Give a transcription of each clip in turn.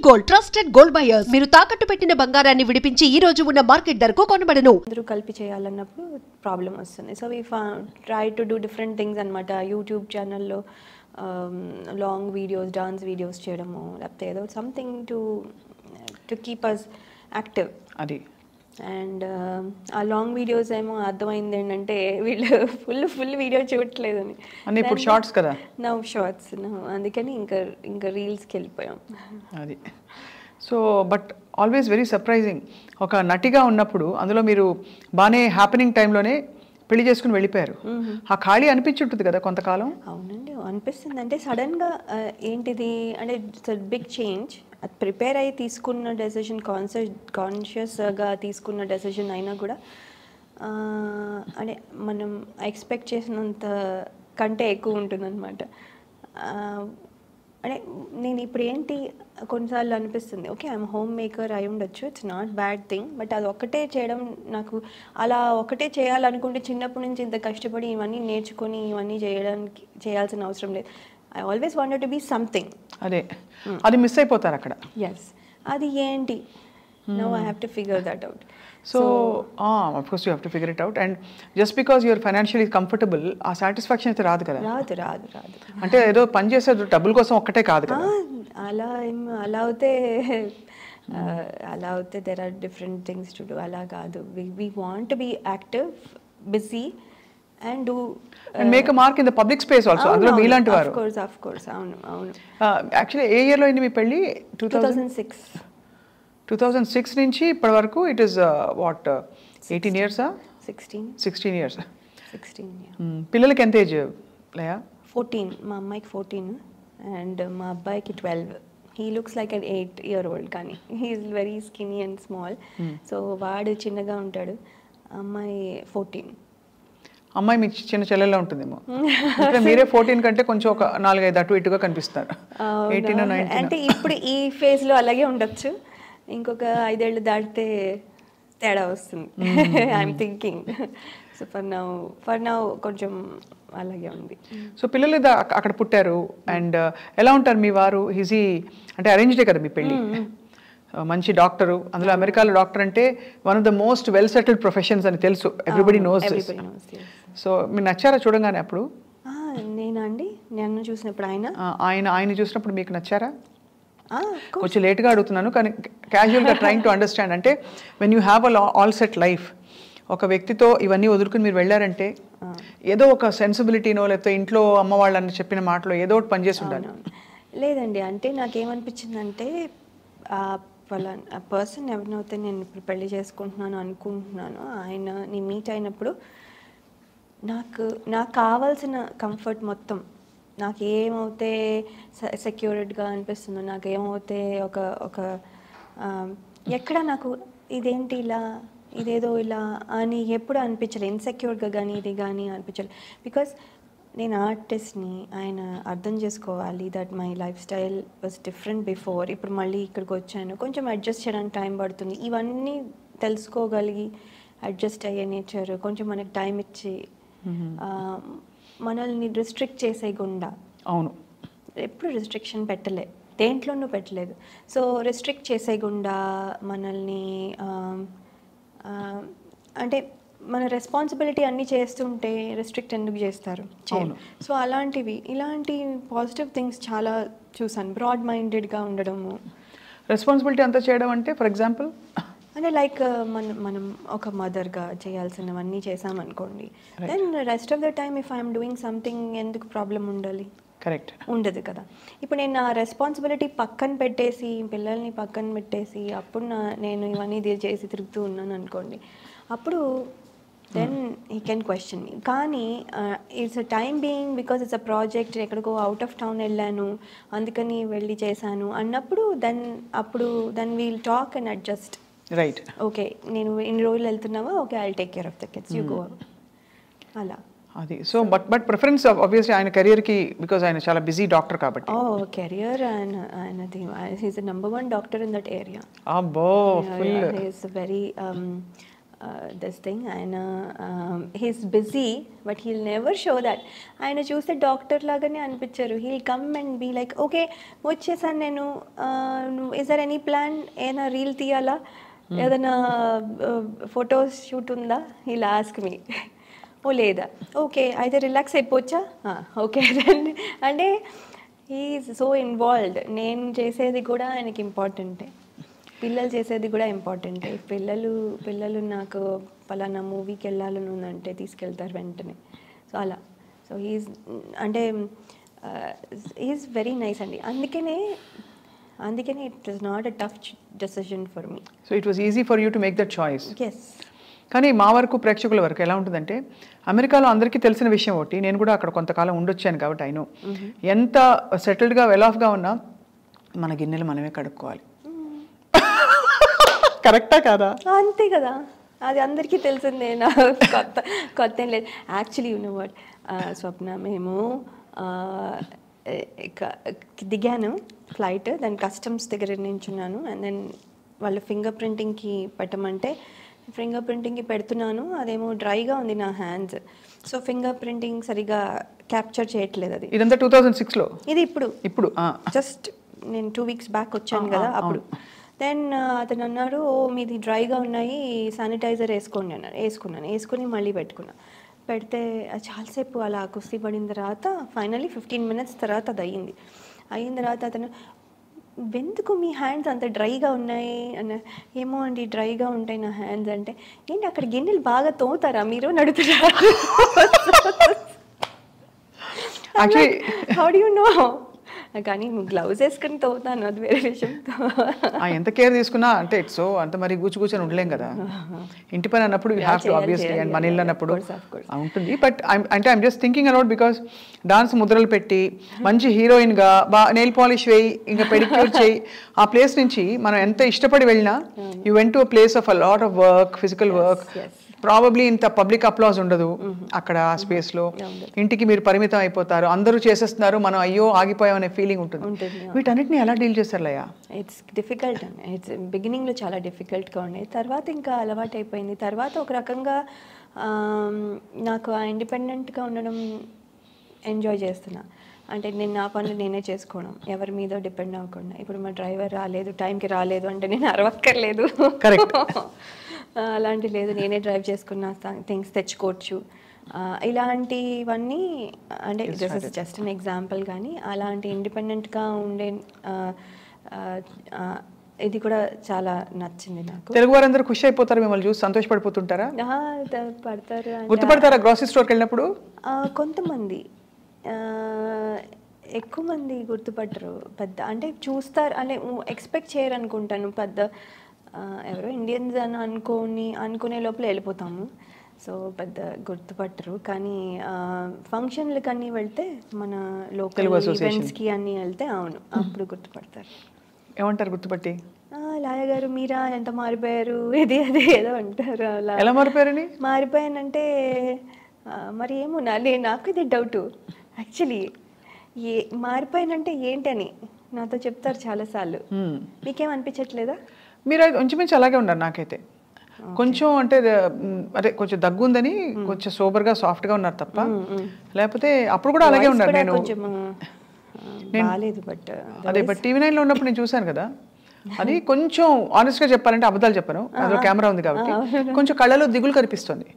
Gold trusted gold buyers మీరు తాకట్టు పెట్టిన బంగారాన్ని విడిపించి ఈ రోజు ఉన్న మార్కెట్ ధరకు కొనబడను. అందరూ కలిపి చేయాలన్నప్పుడు ప్రాబ్లం వస్తుంది. So we try to do different things అనమాట. యూట్యూబ్ ఛానల్లో లాంగ్ వీడియోస్, డాన్స్ వీడియోస్ చేయడము, లేకపోతే ఏదో something to keep us active. అది అండ్ ఆ లాంగ్ వీడియోస్ ఏమో అర్థమైంది ఏంటంటే వీళ్ళు ఫుల్ వీడియో చూడట్లేదని. అన్నీ ఇప్పుడు షార్ట్స్ కదా. నవ్ షార్ట్స్, అందుకని ఇంకా రీల్స్కి వెళ్ళిపోయాం. అది so but always very surprising. ఒక నటిగా ఉన్నప్పుడు అందులో మీరు బాగానే హ్యాపెనింగ్ టైంలోనే పెళ్లి చేసుకుని వెళ్ళిపోయారు. ఆ ఖాళీ అనిపించుంటుంది కదా కొంతకాలం. అవునండి, అనిపిస్తుంది. అంటే సడన్గా ఏంటిది అంటే ఇట్స్ బిగ్ చేంజ్. అది ప్రిపేర్ అయ్యి తీసుకున్న డెసిషన్, కాన్షియస్గా తీసుకున్న డెసిషన్ అయినా కూడా అంటే మనం ఎక్స్పెక్ట్ చేసినంత కంటే ఎక్కువ ఉంటుందన్నమాట. అంటే నేను ఇప్పుడు ఏంటి కొన్నిసార్లు అనిపిస్తుంది, ఓకే ఐఎమ్ హోమ్ మేకర్ అయి ఉండొచ్చు, it's not bad thing, but అది ఒక్కటే చేయడం నాకు అలా ఒకటే చేయాలనుకుంటే చిన్నప్పటి నుంచి ఇంత కష్టపడి ఇవన్నీ నేర్చుకొని ఇవన్నీ చేయాల్సిన అవసరం లేదు. I always wanted to be something. అదే అది మిస్ అయిపోతారు అక్కడ. ఎస్, అది ఏంటి now I have to figure that out. So of course you have to figure it out. And just because you're financially comfortable ఆ సాటిస్ఫాక్షన్ అయితే రాదు కదా. రాదు. అంటే ఏదో పని చేసే డబ్బుల కోసం ఒక్కటే కాదు కదా. అలా అవుతే there are different things to do. అలా కాదు, we want to be active, busy and do and make a mark in the public space also. అందులో మీలాంటి వారు. of course అవును. యాక్చువల్లీ ఏ ఇయర్లో అయింది మీ పెళ్ళి? 2006 నుంచి ఇప్పటి వరకు it is what 18 years? 16 years. పిల్లలకి ఎంత ఏజ్ లేయా? 14. మా అమ్మాయికి 14 అండ్ మా అబ్బాయికి 12. He looks like an 8-year-old కానీ he is very skinny and small. So వాడు చిన్నగా ఉంటాడు. అమ్మాయి 14. అమ్మాయి మీ చిన్న చెల్లెల్లో ఉంటుందేమో. మీరే 14 కంటే కొంచెం ఒక 4-5 అటు ఇటుగా కనిపిస్తారు. 18 or 19. అంటే ఇప్పుడు ఈ ఫేజ్లో అలాగే ఉండొచ్చు, ఇంకొక 5 ఏళ్ళు దాటితే తేడా వస్తుంది. I'm thinking. So for now కొంచెం అలాగే ఉంది. సో పిల్లలు అక్కడ పుట్టారు. అండ్ ఎలా ఉంటారు మీ వారు? ఈజీ అంటే అరేంజ్డే కదా మీ పెళ్ళి? మంచి డాక్టరు, అందులో అమెరికాలో డాక్టర్ అంటే one of the most well settled professions అని తెలుసు. Everybody knows. సో మీరు నచ్చారా చూడంగానే అప్పుడు? నేనా అండి, నన్ను చూసినప్పుడు ఆయన చూసినప్పుడు మీకు నచ్చారా? కొంచెం లేట్గా అడుగుతున్నాను కానీ క్యాజువల్గా ట్రైంగ్ టు అండర్స్టాండ్. అంటే when you have all set life, ఒక వ్యక్తితో ఇవన్నీ వదులుకుని మీరు వెళ్ళారంటే ఏదో ఒక సెన్సిబిలిటీనో లేకపోతే ఇంట్లో అమ్మ వాళ్ళని చెప్పిన మాటలో ఏదో ఒకటి పనిచేసి ఉండాలి. లేదండి, అంటే నాకేమనిపించిందంటే ఆ పర్సన్ ఎవరినైతే నేను ఇప్పుడు పెళ్లి చేసుకుంటున్నాను అనుకుంటున్నాను, ఆయన మీట్ అయినప్పుడు నాకు కావాల్సిన కంఫర్ట్ మొత్తం, నాకు ఏమవుతే సెక్యూర్డ్గా అనిపిస్తుందో, నాకు ఏమవుతే ఒక ఎక్కడ నాకు ఇదేంటి ఇలా ఇదేదో ఇలా అని ఎప్పుడు అనిపించలేదు. ఇన్సెక్యూర్గా కానీ ఇది కానీ అనిపించలేదు. బికాస్ నేను ఆర్టిస్ట్ని, ఆయన అర్థం చేసుకోవాలి that my life style was different before. ఇప్పుడు మళ్ళీ ఇక్కడికి వచ్చాను, కొంచెం అడ్జస్ట్ చేయడానికి టైం పడుతుంది. ఇవన్నీ తెలుసుకోగలిగి అడ్జస్ట్ అయ్యే నేచర్, కొంచెం మనకి టైం ఇచ్చి మనల్ని రిస్ట్రిక్ట్ చేసేయకుండా. అవును, ఎప్పుడు రిస్ట్రిక్షన్ దేంట్లోనూ పెట్టలేదు. సో రిస్ట్రిక్ట్ చేసేయకుండా మనల్ని అంటే మన రెస్పాన్సిబిలిటీ అన్నీ చేస్తుంటే రెస్ట్రిక్ట్ ఎందుకు చేస్తారు? సో ఇలాంటి పాజిటివ్ థింగ్స్ చాలా చూసాను. బ్రాడ్ మైండెడ్గా ఉండడము. రెస్పాన్సిబిలిటీ అంతా చేయడం అంటే ఫర్ ఎగ్జాంపుల్ అంటే లైక్ మనం ఒక మదర్గా చేయాల్సినవన్నీ చేసామనుకోండి, then rest of the time if I'm doing something ఎందుకు ప్రాబ్లం ఉండాలి? కరెక్ట్, ఉండదు కదా. ఇప్పుడు నేను నా రెస్పాన్సిబిలిటీ పక్కన పెట్టేసి, పిల్లల్ని పక్కన పెట్టేసి అప్పుడు నేను ఇవన్నీ చేసి తిరుగుతూ ఉన్నాను అనుకోండి, అప్పుడు then he can question me. కానీ it's a time being, because it's a project, ఎక్కడికో అవుట్ ఆఫ్ టౌన్ వెళ్ళాను అందుకని వెళ్ళి చేశాను అన్నప్పుడు then we'll talk and adjust. Right, okay నేను ఇన్ని రోజులు వెళ్తున్నావా, okay I take care of the kids, you go. అలా అది. సో బట్ ప్రిఫరెన్స్ ఆబ్వియస్లీ ఆయన కెరియర్కి, బికాజ్ ఆయన చాలా బిజీ డాక్టర్ కాబట్టి. కెరియర్ ఆయనది, he's the #1 doctor in that area. అబ్బో, full. He's very this thing. ఆయన he's busy but he'll never show that. ఆయన చూస్తే డాక్టర్ లాగానే అనిపించారు. He'll come and be like okay వచ్చేసాను నేను, ఇస్ దర్ ఎనీ ప్లాన్, ఏదైనా రీల్ తీయాలా, ఏదైనా ఫొటోస్ షూట్ ఉందా, హీల్ ఆస్క్ మీ. ఓ లేదా, ఓకే అయితే రిలాక్స్ అయిపోవచ్చా, ఓకే అంటే హీఈస్ సో ఇన్వాల్వ్డ్. నేను చేసేది కూడా ఆయనకి ఇంపార్టెంటే, పిల్లలు చేసేది కూడా ఇంపార్టెంటే. పిల్లలు నాకు పలానా మూవీకి వెళ్ళాలని ఉందంటే తీసుకెళ్తారు వెంటనే. సో అలా, సో అంటే ఈజ్ వెరీ నైస్ అండి. అందుకనే it is not a tough decision for me. So it was easy for you to make that choice. Yes. కానీ మా వరకు ప్రేక్షకుల వరకు ఎలా ఉంటుందంటే, అమెరికాలో అందరికీ తెలిసిన విషయం ఒకటి, నేను కూడా అక్కడ కొంతకాలం ఉండొచ్చాను కాబట్టి అయినో, ఎంత సెటిల్డ్గా వెల్ ఆఫ్గా ఉన్నా మన గిన్నెలు మనమే కడుక్కోవాలి. కరెక్టా కాదా? అంతే కదా, అది అందరికీ తెలిసిందే. నా కొత్త ఏం లేదు. యాక్చువల్లీ యు నో వాట్ స్వప్న, మేము దిగాను ఫ్లైట్, దాని కస్టమ్స్ దగ్గర నించున్నాను. అండ్ దెన్ వాళ్ళు ఫింగర్ ప్రింటింగ్కి పెట్టమంటే ఫింగర్ ప్రింటింగ్కి పెడుతున్నాను, అదేమో డ్రైగా ఉంది నా హ్యాండ్స్. సో ఫింగర్ ప్రింటింగ్ సరిగా క్యాప్చర్ చేయట్లేదు. అది ఇదంతా 2006లో. ఇది ఇప్పుడు జస్ట్ నేను 2 weeks బ్యాక్ వచ్చాను కదా అప్పుడు. దెన్ అతను అన్నాడు, ఓ మీది డ్రైగా ఉన్నాయి, శానిటైజర్ వేసుకోండి అన్నాడు. వేసుకుని మళ్ళీ పెడితే చాలాసేపు అలా కుస్తీ పడిన తర్వాత ఫైనలీ 15 minutes తర్వాత అది అయిన తర్వాత అతను, ఎందుకు మీ హ్యాండ్స్ అంత డ్రైగా ఉన్నాయి అన్న. ఏమో అండి డ్రైగా ఉంటాయి నా హ్యాండ్స్ అంటే. ఏంటి అక్కడ గిన్నెలు బాగా తోముతారా మీరు నడుతున్నారు? How do you know? కానీ గ్లౌజ్ వేసుకుని తోముతాను, అది వేరే విషయం. ఎంత కేర్ తీసుకున్నా అంటే ఇట్స్ అంత మరి కూర్చొని ఉండలేం కదా. ఇంటి పని అన్నప్పుడు you have to obviously, and మన ఇల్లు అన్నప్పుడు ఉంటుంది. బట్ అంటే I'm just thinking about, because dance ముద్రలు పెట్టి మంచి హీరోయిన్గా నెయిల్ పాలిష్ వేయి, ఇంకా పెడిక్యూర్ చేయి, ఆ ప్లేస్ నుంచి మనం ఎంత ఇష్టపడి వెళ్ళినా you went to a place of a lot of work, physical work. Probably ఇంత పబ్లిక్ అప్లాజ్ ఉండదు అక్కడ ఆ స్పేస్లో. ఇంటికి మీరు పరిమితం అయిపోతారు, అందరూ చేసేస్తున్నారు, మనం అయ్యో ఆగిపోయామనే ఫీలింగ్ ఉంటుంది. వీటన్నిటిని ఎలా డీల్ చేస్తారు లయ? ఇట్స్ డిఫికల్ట్ అండి. ఇట్స్ బిగినింగ్లో చాలా డిఫికల్ట్గా ఉండేది, తర్వాత ఇంకా అలవాటు అయిపోయింది. తర్వాత ఒక రకంగా నాకు ఆ ఇండిపెండెంట్గా ఉండడం ఎంజాయ్ చేస్తున్నా. అంటే నేను నా పనులు నేనే చేసుకోవడం, ఎవరి మీద డిపెండ్ అవ్వకుండా. ఇప్పుడు మా డ్రైవర్ రాలేదు, టైంకి రాలేదు అంటే నేను అరవక్కర్లేదు. కరెక్ట్. అలాంటి లేదు, నేనే డ్రైవ్ చేసుకున్న థింగ్స్ తెచ్చుకోవచ్చు. ఇలాంటివన్నీ అంటే this is just an example. కానీ అలాంటి ఇండిపెండెంట్గా ఉండే ఇది కూడా చాలా నచ్చింది నాకు. తెలుగు వారందరూ ఖుషి అయిపోతారు, మిమ్మల్ని చూసి సంతోషపడిపోతుంటారా? పడతారు. గుర్తుపడతారా గ్రోసరీ స్టోర్కి వెళ్ళినప్పుడు? కొంతమంది, ఎక్కువ మంది గుర్తుపట్టరు. పెద్ద అంటే చూస్తారు అంటే ఎక్స్పెక్ట్ చేయరు అనుకుంటాను. పెద్ద ఎవరో ఇండియన్స్ అని అనుకునే లోపల వెళ్ళిపోతాము. సో పెద్ద గుర్తుపట్టరు. కానీ ఫంక్షన్లకి అన్నీ వెళ్తే, మన లోకల్ ఈవెంట్స్కి అన్నీ వెళ్తే అవును అప్పుడు గుర్తుపడతారు. ఏమంటారు గుర్తుపట్టి? లాయ గారు మీరా, ఎంత మారిపోయారు, ఇది అది ఏదో అంటారు. అలా ఎలా మారిపోయారని? మారిపోయానంటే మరి ఏమో నాకు ఇది డౌట్ యాక్చువల్లీ. మారిపోయానంటే ఏంటని నాతో చెప్తారు చాలాసార్లు. మీకేం అనిపించట్లేదా? మీరు ఇంచుమించు అలాగే ఉన్నారు నాకైతే. కొంచెం అంటే అదే కొంచెం దగ్గు ఉందని కొంచెం సోబర్గా సాఫ్ట్గా ఉన్నారు తప్ప, లేకపోతే అప్పుడు కూడా అలాగే ఉన్నారు. అదే బట్ TV9లో ఉన్నప్పుడు నేను చూశాను కదా, అది కొంచెం ఆనెస్ట్గా చెప్పాలంటే అబద్ధాలు చెప్పను, అదో కెమెరా ఉంది కాబట్టి కొంచెం కళ్ళలో దిగులు కనిపిస్తుంది.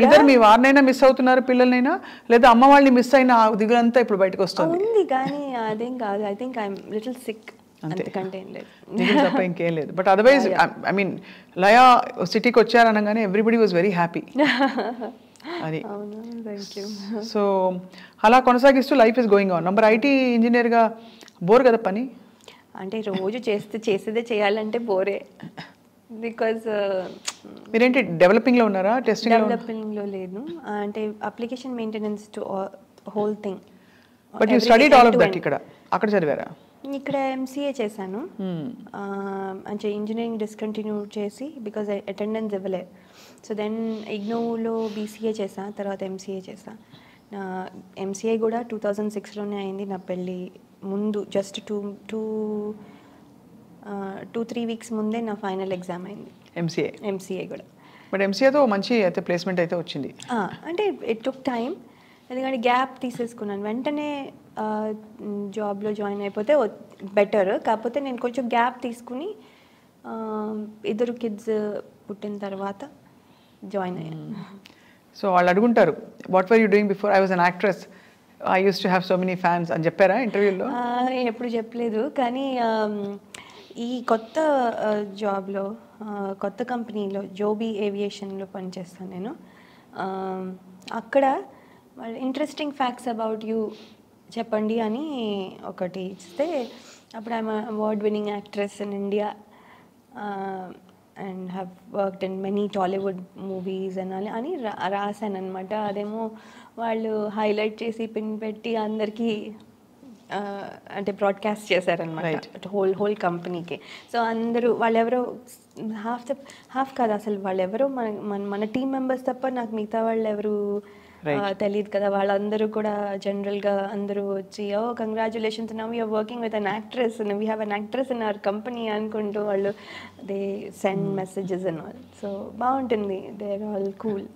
ఇద్దరు మీ వారినైనా మిస్ అవుతున్నారు పిల్లలనైనా, లేదా అమ్మ వాళ్ళని మిస్ అయిన ఆ దిగులంతా ఇప్పుడు బయటకు వస్తుంది. కానీ అదేం కాదు, I think I'm little sick, అంతకంటే ఏం లేదు, దిగులు తప్ప ఇంకేం లేదు. But otherwise I mean Laya సిటీకి వచ్చారనగానే ఎవ్రీబడి వాజ్ వెరీ హ్యాపీ. అది సో అలా కొనసాగిస్తూ life is going on. Number IT ఇంజనీర్గా బోర్ కదా పని? అంటే రోజు చేసేదే చేయాలంటే బోరే. బికాజ్ మీరేంటి డెవలపింగ్లో ఉన్నారా, టెస్టింగ్? డెవలపింగ్లో లేదు, అంటే application maintenance to whole thing. But you studied all of that ఇక్కడ, అక్కడ చదివారా? ఇక్కడ MCA చేశాను. అంటే ఇంజనీరింగ్ డిస్కంటిన్యూ చేసి బికాజ్ అటెండెన్స్ ఇవ్వలే. సో దెన్ IGNOUలో BCA చేసా, తర్వాత MCA చేసా. నా MCA కూడా 2006లోనే అయింది. నా పెళ్ళి ముందు జస్ట్ 2-3 weeks ముందే నా ఫైనల్ ఎగ్జామ్ అయింది. MCA కూడా. బట్ ఎంసీఏతో మంచి అయితే ప్లేస్మెంట్ అయితే వచ్చింది. అంటే ఇట్ టుక్ టైం, ఎందుకంటే గ్యాప్ తీసేసుకున్నాను. వెంటనే జాబ్లో జాయిన్ అయిపోతే బెటర్, కాకపోతే నేను కొంచెం గ్యాప్ తీసుకుని 2 కిడ్స్ పుట్టిన తర్వాత జాయిన్ అయ్యాను. సో వాళ్ళు అడుగుంటారు, what were you doing before I was an actress, I use to have so many fans అని చెప్పారా ఇంటర్వ్యూలో? నేను ఎప్పుడు చెప్పలేదు, కానీ ఈ కొత్త జాబ్లో కొత్త కంపెనీలో జోబీ ఏవియేషన్లో పనిచేస్తాను నేను. అక్కడ వాళ్ళు ఇంట్రెస్టింగ్ ఫ్యాక్ట్స్ అబౌట్ యూ చెప్పండి అని ఒకటి ఇస్తే, అప్పుడు I'm award winning actress in India and have worked in many Tollywood movies అని రాశాను అనమాట. అదేమో వాళ్ళు హైలైట్ చేసి పిన్ పెట్టి అందరికీ అంటే బ్రాడ్కాస్ట్ చేశారనమాట హోల్ కంపెనీకి. సో అందరూ వాళ్ళెవరో హాఫ్ కాదు అసలు, వాళ్ళెవరో మన టీం మెంబర్స్ తప్ప నాకు మిగతా వాళ్ళు ఎవరు తెలియదు కదా. వాళ్ళందరూ కూడా జనరల్గా అందరూ వచ్చి congratulations, now you're working with an actress, we have an actress in our company అనుకుంటూ వాళ్ళు they send messages and all. So బాగుంటుంది, దే ఆర్ ఆల్ కూల్.